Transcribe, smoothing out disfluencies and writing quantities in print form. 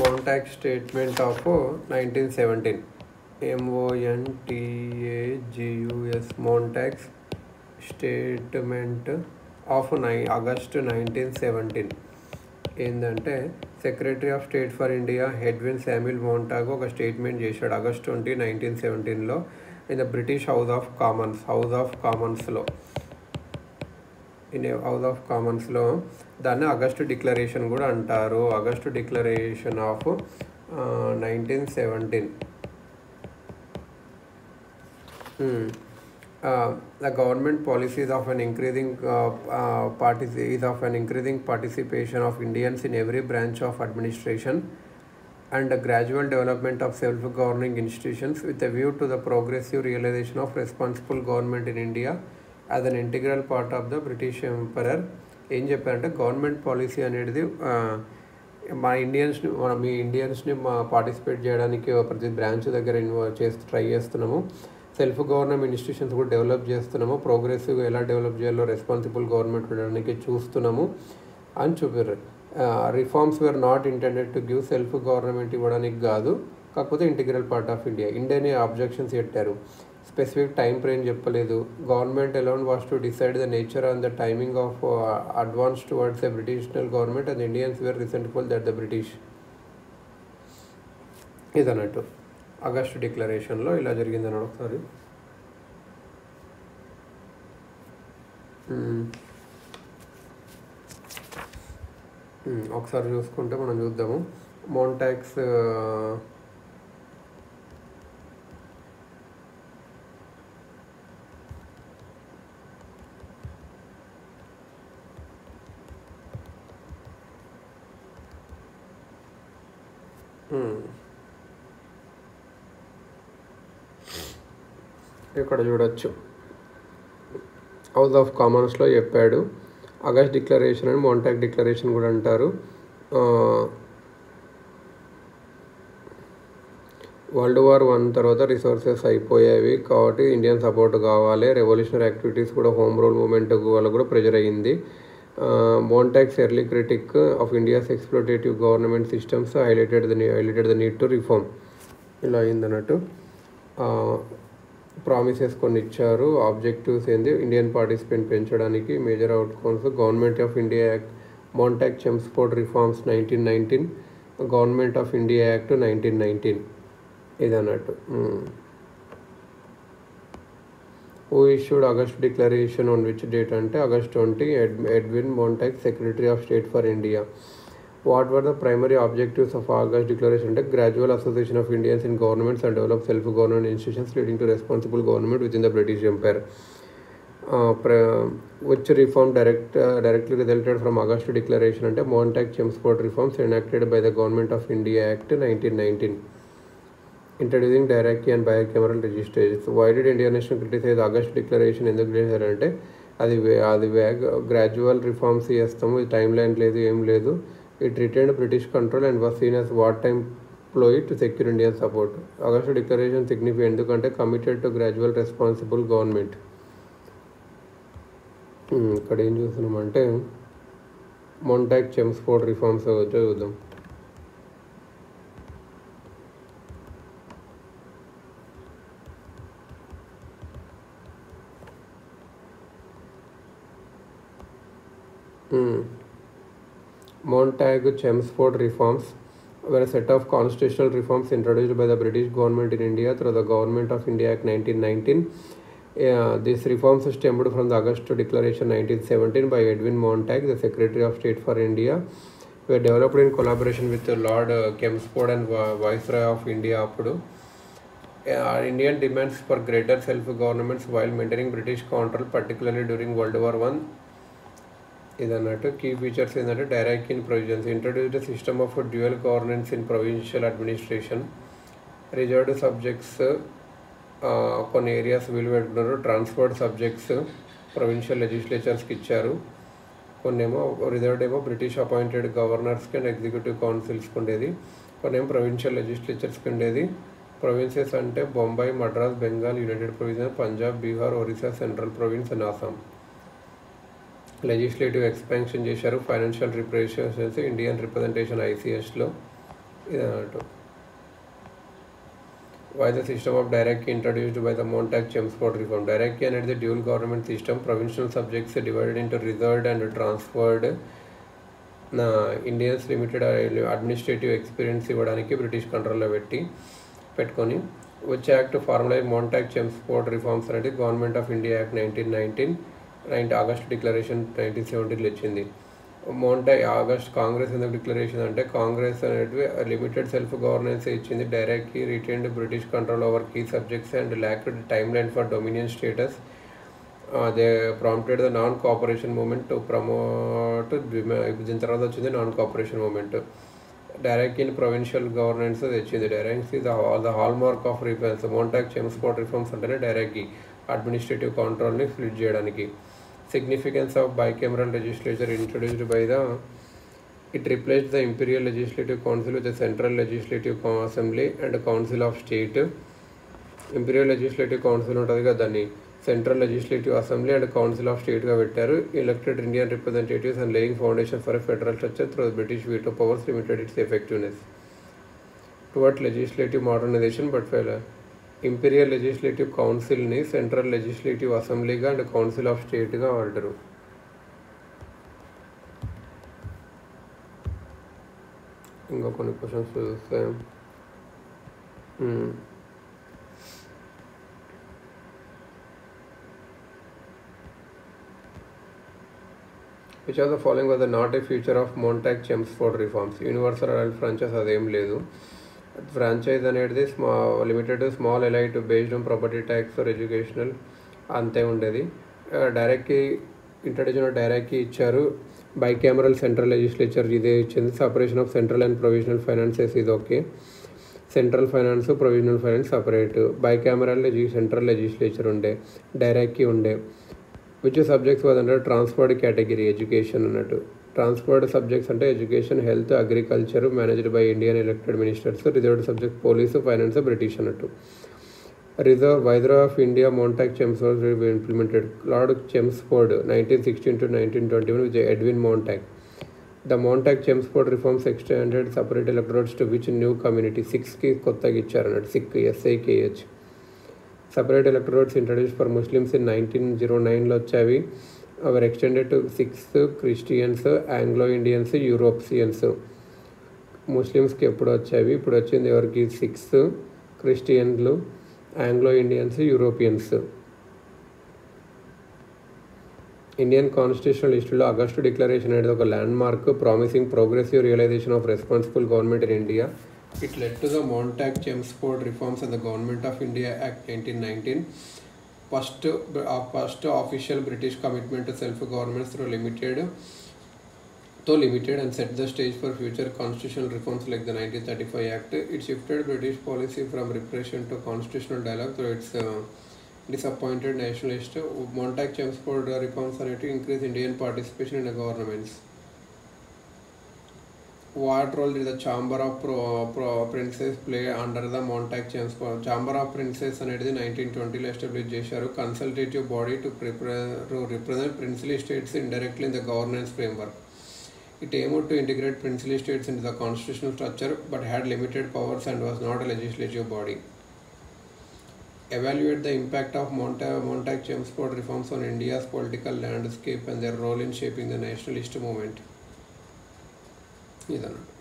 Montag Statement of 1917. MONTAGUS Montag's Statement of August 1917 ఏంటంటే secretary of state for India Edwin Samuel Montagu ఒక statement చేశాడు August 20, 1917లో in the British House of కామన్స్లో దాన్ని August declaration కూడా అంటారు. August declaration of 1917. The government policies of an increasing participation of Indians in every branch of administration and the gradual development of self-governing institutions with a view to the progressive realization of responsible government in India as an integral part of the British Empire. ఏం చెప్పారంటే government policy అనేది మీ ఇండియన్స్ని participate చేయడానికి ప్రతి branch దగ్గర try చేస్తున్నాము. Self government institutions కూడా develop చేస్తున్నాము. ప్రోగ్రెసివ్గా ఎలా డెవలప్ చేయాలో రెస్పాన్సిబుల్ గవర్నమెంట్ ఉండడానికి చూస్తున్నాము అని చూపారు. Reforms were not intended to give self government ఇవ్వడానికి కాదు, కాకపోతే ఇంటిగ్రల్ పార్ట్ ఆఫ్ ఇండియాని ఆబ్జెక్షన్స్ పెట్టారు. స్పెసిఫిక్ టైం ఫ్రేమ్ చెప్పలేదు. Government alone was to decide the nature and the timing of advance towards a transitional government and Indians were resentful that the British ఇదన్నట్టు. August డిక్లరేషన్లో ఇలా జరిగిందని ఒకసారి చూసుకుంటే మనం చూద్దాము. మోంటాగ్స్ ఇక్కడ చూడొచ్చు. హౌస్ ఆఫ్ కామన్స్లో చెప్పాడు. ఆగస్ట్ డిక్లరేషన్ అని మోంటాగ్ డిక్లరేషన్ కూడా అంటారు. వరల్డ్ వార్ 1 తర్వాత రిసోర్సెస్ అయిపోయేవి కాబట్టి ఇండియన్ సపోర్ట్ కావాలి. రెవల్యూషనరీ యాక్టివిటీస్ కూడా హోమ్ రూల్ మూమెంట్ వల్ల కూడా ప్రెజర్ అయ్యింది. Montagu's early critic of India's exploitative government systems highlighted the need to reform. ఇలా అయిందన్నట్టు. ప్రామిసెస్ కొన్ని ఇచ్చారు. ఆబ్జెక్టివ్స్ ఏంది, ఇండియన్ పార్టిసిపెంట్ పెంచడానికి, major outcomes, government of India act, Montagu Chelmsford reforms 1919, government of India act 1919 ఇదన్నట్టు. Who issued August declaration on which date అంటే August 20, Edwin Montagu secretary of state for India. What were the primary objectives of August Declaration? Gradual association of Indians in governments and develop self-government institutions leading to responsible government within the British Empire. Which reform directly resulted from August Declaration? Montag Chelmsford reforms enacted by the Government of India Act 1919. Introducing direct and bicameral legislature. Why did Indian nation criticize August Declaration? ఎందుకు చేశారంటే అది gradual reforms చేస్తాము, time line లేదు, ఏం లేదు. It retained British control and was seen as wartime ploy to secure Indian support. August Declaration significant ఎందుకంటే committed to gradual responsible government. ఇక్కడ ఏం చూస్తున్నామంటే మోంటాగ్ చెమ్స్ఫోర్డ్ రిఫార్మ్స్ చూద్దాం. Montag Chelmsford reforms were a set of constitutional reforms introduced by the British government in India through the Government of India Act 1919. These reforms stemmed from the August Declaration 1917 by Edwin Montag, the Secretary of State for India, were developed in collaboration with Lord Chelmsford and Viceroy of India. Indian demands for greater self-governments while maintaining British control, particularly during World War I. ఇదన్నట్టు. Key features ఏంటంటే dyarchy in provisions, introduced system of dual governance in provincial administration, reserved subjects కొన్ని areas వీలు పెట్టుకున్నారు, transferred subjects provincial లెజిస్లేచర్స్కి ఇచ్చారు, కొన్నేమో reserved ఏమో British appointed గవర్నర్స్కి and executive కౌన్సిల్స్కి ఉండేది, కొన్నేమో ప్రొవిన్షియల్ లెజిస్లేచర్స్కి ఉండేది. ప్రొవిన్సెస్ అంటే Bombay, Madras, Bengal, united provision, Punjab, Bihar, Orissa, central province and Assam. Legislative expansion చేశారు. ఫైనాన్షియల్ రిప్రజెంటేషన్ ఇండియన్ రిప్రజెంటేషన్ ICSలో ఇదన్నట్టు. Why the system of direct key introduced by the Montague-Chelmsford reform? Direct key అనేది dual government system. Provincial subjects divided into reserved and transferred Indians limited administrative experience ఇవ్వడానికి British కంట్రోల్లో పెట్టుకొని which act formalize Montague-Chelmsford reforms అనేది government of India act 1919 August declaration 1970 ఇచ్చింది. August Congress ఎందుకు declaration అంటే కాంగ్రెస్ అనేది limited self governance ఇచ్చింది. Direct key retained British control over key subjects and lacked time line for dominion status. They prompted the non cooperation movement to promote. దీని తర్వాత వచ్చింది non cooperation movement. డైరెక్ట్ కీ provincial governance తెచ్చింది. డైరెక్ట్ కీ the hallmark of reforms. Montague-Chelmsford reforms అంటేనే డైరెక్ట్ కీ అడ్మినిస్ట్రేటివ్ కంట్రోల్ని స్ప్లిట్ చేయడానికి. Significance of bicameral legislature introduced by it replaced the Imperial Legislative Council with the Central Legislative Assembly and Council of State. Imperial Legislative Council ఉంటుంది కదా, దాన్ని central legislative assembly and council of స్టేట్గా పెట్టారు. Elected Indian representatives and laying foundation for a federal structure through British veto powers limited its effectiveness toward legislative modernisation but fail. Imperial legislative కౌన్సిల్ని central legislative అసెంబ్లీగా and council of స్టేట్గా వాడరు. ఇంకా కొన్ని questions చూస్తే which of the following was the not a future of Montague-Chelmsford reforms? Universal adult franchise అదేం లేదు. Franchise అనేది limited small elite based on property tax for educational అంతే ఉండేది. డైరెక్ట్కి ఇంట్రడ్యూషన్ డైరెక్ట్కి ఇచ్చారు. బైకామరల్ సెంట్రల్ లెజిస్లేచర్ ఇదే ఇచ్చింది. Separation of central and provisional finances ఇది okay. Central finance provisional finance separate. Bicameral central legislature ఉండే, డైరెక్ట్కి ఉండే. Which subjects was under transferred category education అన్నట్టు. ట్రాన్స్ఫర్డ్ సబ్జెక్ట్స్ అంటే education, health, agriculture managed by Indian elected ministers. Reserved subject police, finance British అన్నట్టు. Viceroy of India Montague-Chelmsford implemented. Lord Chelmsford 1916 to 1921 with Edwin Montague. The Montague-Chelmsford reforms extended separate electorates to which new community? 6కి కొత్తగా ఇచ్చారు అన్నట్టు. Sikh SIKH. Separate electorates introduce for Muslims in 1909లో వచ్చేవి. Were extended to 6 Christians, Anglo Indians, Europeans. ముస్లిమ్స్కి ఎప్పుడు వచ్చేవి? ఇప్పుడు వచ్చింది ఎవరికి? 6 క్రిస్టియన్లు, Anglo Indians, Europeans. Indian constitutional హిస్టరీలో ఆగస్టు డిక్లరేషన్ అనేది ఒక landmark promising progressive realisation of responsible government in India. It led to the Montague-Chelmsford reforms and the Government of India Act 1919. First official British commitment to self-government through limited and set the stage for future constitutional reforms like the 1935 Act. It shifted British policy from repression to constitutional dialogue through its disappointed nationalist. Montague-Chelmsford reforms and increased Indian participation in the governments. What role did the Chamber of Princes play under the Montague-Chelmsford? Chamber of Princes అనేది 1920లో establish చేశారు. Consultative body to represent princely states indirectly in the governance framework. It aimed to integrate princely states into the constitutional structure but had limited powers and was not a legislative body. Evaluate the impact of Montague-Chelmsford reforms on India's political landscape and their role in shaping the nationalist movement. ఇదన్నమాట.